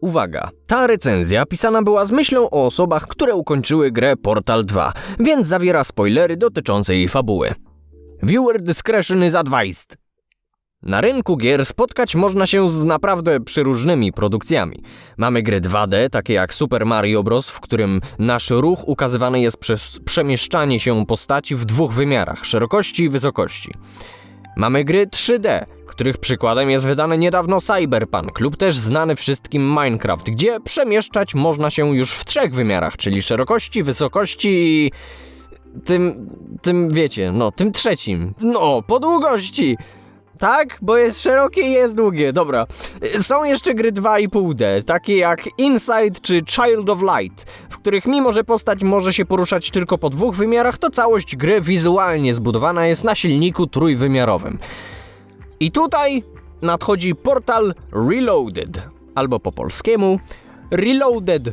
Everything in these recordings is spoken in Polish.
Uwaga, ta recenzja pisana była z myślą o osobach, które ukończyły grę Portal 2, więc zawiera spoilery dotyczące jej fabuły. Viewer discretion is advised. Na rynku gier spotkać można się z naprawdę przeróżnymi produkcjami. Mamy gry 2D, takie jak Super Mario Bros., w którym nasz ruch ukazywany jest przez przemieszczanie się postaci w dwóch wymiarach, szerokości i wysokości. Mamy gry 3D, których przykładem jest wydany niedawno Cyberpunk lub też znany wszystkim Minecraft, gdzie przemieszczać można się już w trzech wymiarach, czyli szerokości, wysokości i... tym wiecie, tym trzecim, po długości. Tak? Bo jest szerokie i jest długie, dobra. Są jeszcze gry 2,5D, takie jak Inside czy Child of Light, w których mimo, że postać może się poruszać tylko po dwóch wymiarach, to całość gry wizualnie zbudowana jest na silniku trójwymiarowym. I tutaj nadchodzi Portal Reloaded, albo po polskiemu Reloaded.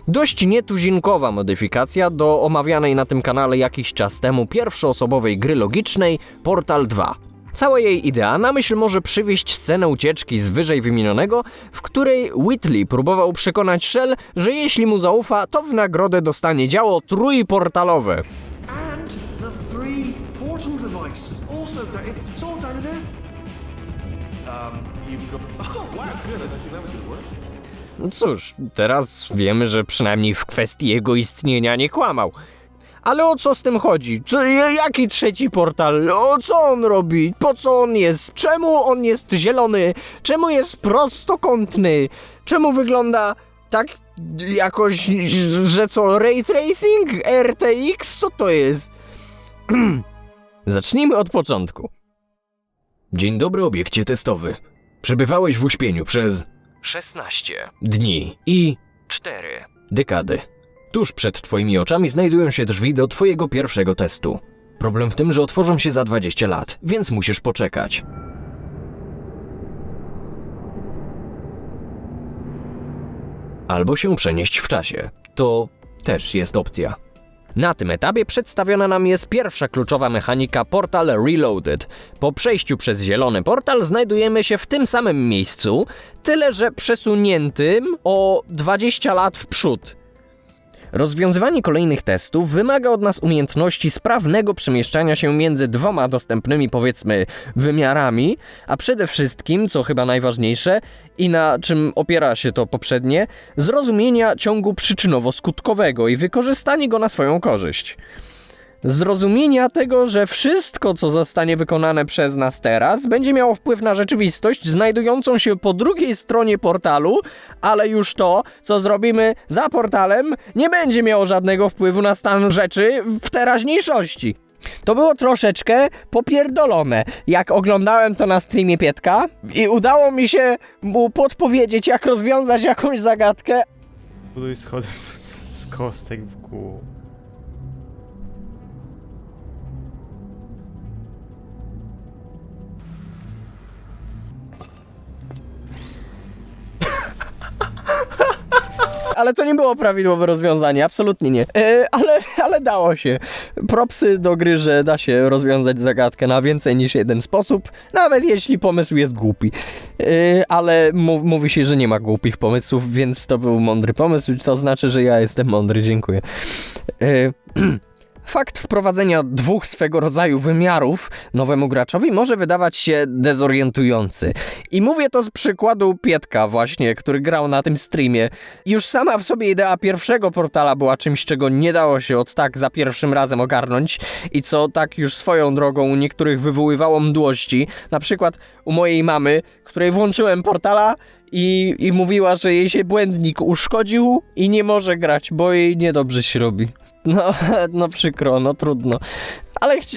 Dość nietuzinkowa modyfikacja do omawianej na tym kanale jakiś czas temu pierwszoosobowej gry logicznej Portal 2. Cała jej idea na myśl może przywieść scenę ucieczki z wyżej wymienionego, w której Whitley próbował przekonać Shell, że jeśli mu zaufa, to w nagrodę dostanie działo trójportalowe. And the three portal device. Also, it's all down there. You've got. Oh wow, good. I think that was gonna work. Cóż, teraz wiemy, że przynajmniej w kwestii jego istnienia nie kłamał. Ale o co z tym chodzi? Jaki trzeci portal? O co on robi? Po co on jest? Czemu on jest zielony? Czemu jest prostokątny? Czemu wygląda tak jakoś, że co? Ray Tracing? RTX? Co to jest? Zacznijmy od początku. Dzień dobry, obiekcie testowy. Przebywałeś w uśpieniu przez 16 dni i 4 dekady. Tuż przed twoimi oczami znajdują się drzwi do twojego pierwszego testu. Problem w tym, że otworzą się za 20 lat, więc musisz poczekać. Albo się przenieść w czasie. To też jest opcja. Na tym etapie przedstawiona nam jest pierwsza kluczowa mechanika Portal Reloaded. Po przejściu przez zielony portal znajdujemy się w tym samym miejscu, tyle że przesuniętym o 20 lat w przód. Rozwiązywanie kolejnych testów wymaga od nas umiejętności sprawnego przemieszczania się między dwoma dostępnymi, powiedzmy, wymiarami, a przede wszystkim, co chyba najważniejsze i na czym opiera się to poprzednie, zrozumienia ciągu przyczynowo-skutkowego i wykorzystanie go na swoją korzyść. Zrozumienia tego, że wszystko, co zostanie wykonane przez nas teraz, będzie miało wpływ na rzeczywistość znajdującą się po drugiej stronie portalu, ale już to, co zrobimy za portalem, nie będzie miało żadnego wpływu na stan rzeczy w teraźniejszości. To było troszeczkę popierdolone, jak oglądałem to na streamie Pietka i udało mi się mu podpowiedzieć, jak rozwiązać jakąś zagadkę. Buduj schody z kostek w kół. Ale to nie było prawidłowe rozwiązanie, absolutnie nie. Ale dało się. Propsy do gry, że da się rozwiązać zagadkę na więcej niż jeden sposób, nawet jeśli pomysł jest głupi. Ale mówi się, że nie ma głupich pomysłów, więc to był mądry pomysł, to znaczy, że ja jestem mądry, dziękuję. Fakt wprowadzenia dwóch swego rodzaju wymiarów nowemu graczowi może wydawać się dezorientujący. I mówię to z przykładu Pietka właśnie, który grał na tym streamie. Już sama w sobie idea pierwszego portala była czymś, czego nie dało się od tak za pierwszym razem ogarnąć i co tak już swoją drogą u niektórych wywoływało mdłości. Na przykład u mojej mamy, której włączyłem portala i mówiła, że jej się błędnik uszkodził i nie może grać, bo jej niedobrze się robi. No przykro, no trudno.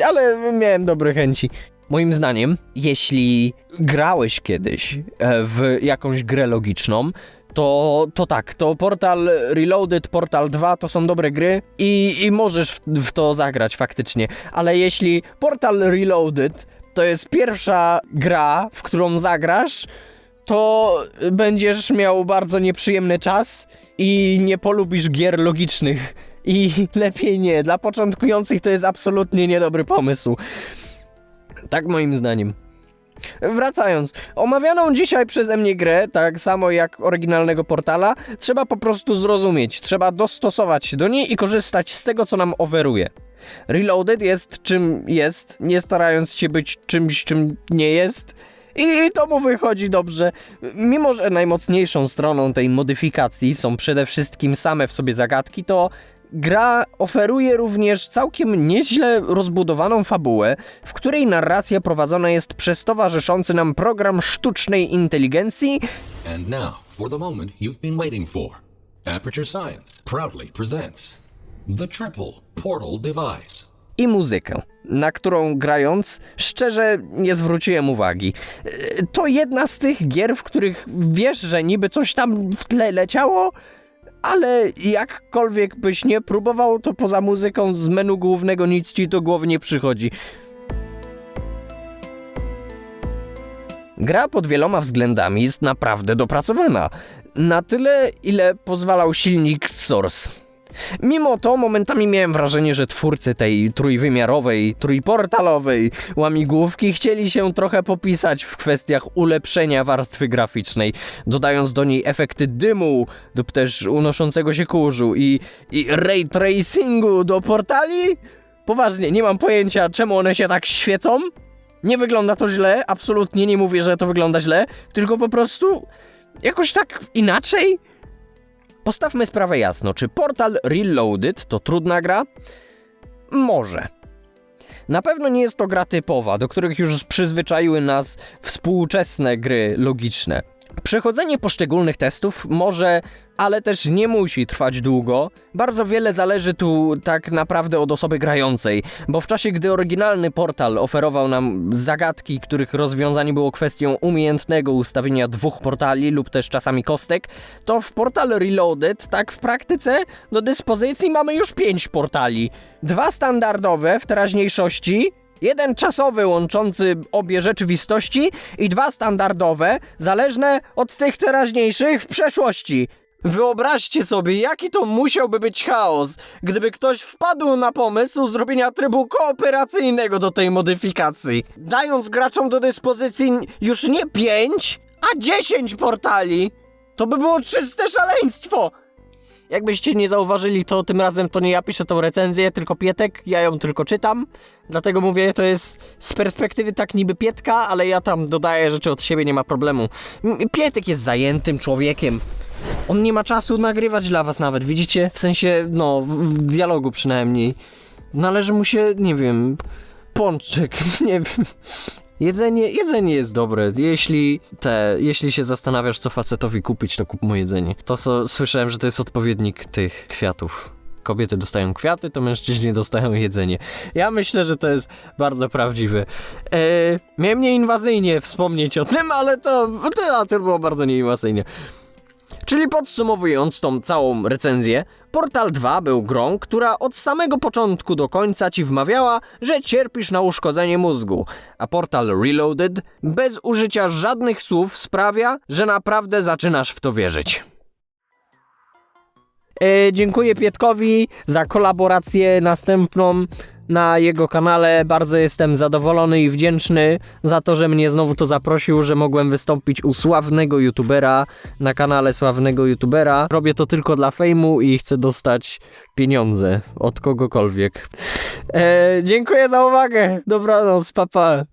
Ale miałem dobre chęci. Moim zdaniem, jeśli grałeś kiedyś w jakąś grę logiczną, to tak, to Portal Reloaded, Portal 2 to są dobre gry i możesz w to zagrać faktycznie. Ale jeśli Portal Reloaded to jest pierwsza gra, w którą zagrasz, to będziesz miał bardzo nieprzyjemny czas i nie polubisz gier logicznych. I lepiej nie. Dla początkujących to jest absolutnie niedobry pomysł. Tak moim zdaniem. Wracając, omawianą dzisiaj przeze mnie grę, tak samo jak oryginalnego Portala, trzeba po prostu zrozumieć, trzeba dostosować się do niej i korzystać z tego, co nam oferuje. Reloaded jest czym jest, nie starając się być czymś, czym nie jest. I to mu wychodzi dobrze. Mimo że najmocniejszą stroną tej modyfikacji są przede wszystkim same w sobie zagadki, to gra oferuje również całkiem nieźle rozbudowaną fabułę, w której narracja prowadzona jest przez towarzyszący nam program sztucznej inteligencji. And now, for the moment you've been waiting for. Aperture Science proudly presents the Triple Portal Device. I muzykę, na którą grając szczerze nie zwróciłem uwagi. To jedna z tych gier, w których wiesz, że niby coś tam w tle leciało, ale jakkolwiek byś nie próbował, to poza muzyką z menu głównego nic ci do głowy nie przychodzi. Gra pod wieloma względami jest naprawdę dopracowana. Na tyle, ile pozwalał silnik Source. Mimo to momentami miałem wrażenie, że twórcy tej trójwymiarowej, trójportalowej łamigłówki chcieli się trochę popisać w kwestiach ulepszenia warstwy graficznej, dodając do niej efekty dymu lub też unoszącego się kurzu i ray tracingu do portali? Poważnie, nie mam pojęcia, czemu one się tak świecą. Nie wygląda to źle, absolutnie nie mówię, że to wygląda źle, tylko po prostu jakoś tak inaczej. Postawmy sprawę jasno, czy Portal Reloaded to trudna gra? Może. Na pewno nie jest to gra typowa, do których już przyzwyczaiły nas współczesne gry logiczne. Przechodzenie poszczególnych testów może, ale też nie musi trwać długo. Bardzo wiele zależy tu tak naprawdę od osoby grającej, bo w czasie, gdy oryginalny Portal oferował nam zagadki, których rozwiązanie było kwestią umiejętnego ustawienia 2 portali lub też czasami kostek, to w Portal Reloaded, tak w praktyce, do dyspozycji mamy już 5 portali. 2 standardowe w teraźniejszości, 1 czasowy łączący obie rzeczywistości i 2 standardowe, zależne od tych teraźniejszych w przeszłości. Wyobraźcie sobie, jaki to musiałby być chaos, gdyby ktoś wpadł na pomysł zrobienia trybu kooperacyjnego do tej modyfikacji, dając graczom do dyspozycji już nie 5, a 10 portali. To by było czyste szaleństwo! Jakbyście nie zauważyli, to tym razem to nie ja piszę tą recenzję, tylko Pietek, ja ją tylko czytam, dlatego mówię, to jest z perspektywy tak niby Pietka, ale ja tam dodaję rzeczy od siebie, nie ma problemu. Pietek jest zajętym człowiekiem, on nie ma czasu nagrywać dla was nawet, widzicie? W sensie, no, w dialogu przynajmniej. Należy mu się, nie wiem, pączek, nie wiem... Jedzenie jest dobre. Jeśli się zastanawiasz, co facetowi kupić, to kup mu jedzenie. Słyszałem, że to jest odpowiednik tych kwiatów. Kobiety dostają kwiaty, to mężczyźni dostają jedzenie. Ja myślę, że to jest bardzo prawdziwe. Miałem nieinwazyjnie wspomnieć o tym, ale to było bardzo nieinwazyjnie. Czyli podsumowując tą całą recenzję, Portal 2 był grą, która od samego początku do końca ci wmawiała, że cierpisz na uszkodzenie mózgu, a Portal Reloaded bez użycia żadnych słów sprawia, że naprawdę zaczynasz w to wierzyć. Dziękuję Pietkowi za kolaborację następną na jego kanale. Bardzo jestem zadowolony i wdzięczny za to, że mnie znowu to zaprosił, że mogłem wystąpić u sławnego youtubera, na kanale sławnego youtubera. Robię to tylko dla fejmu i chcę dostać pieniądze od kogokolwiek. Dziękuję za uwagę. Dobranoc, pa pa.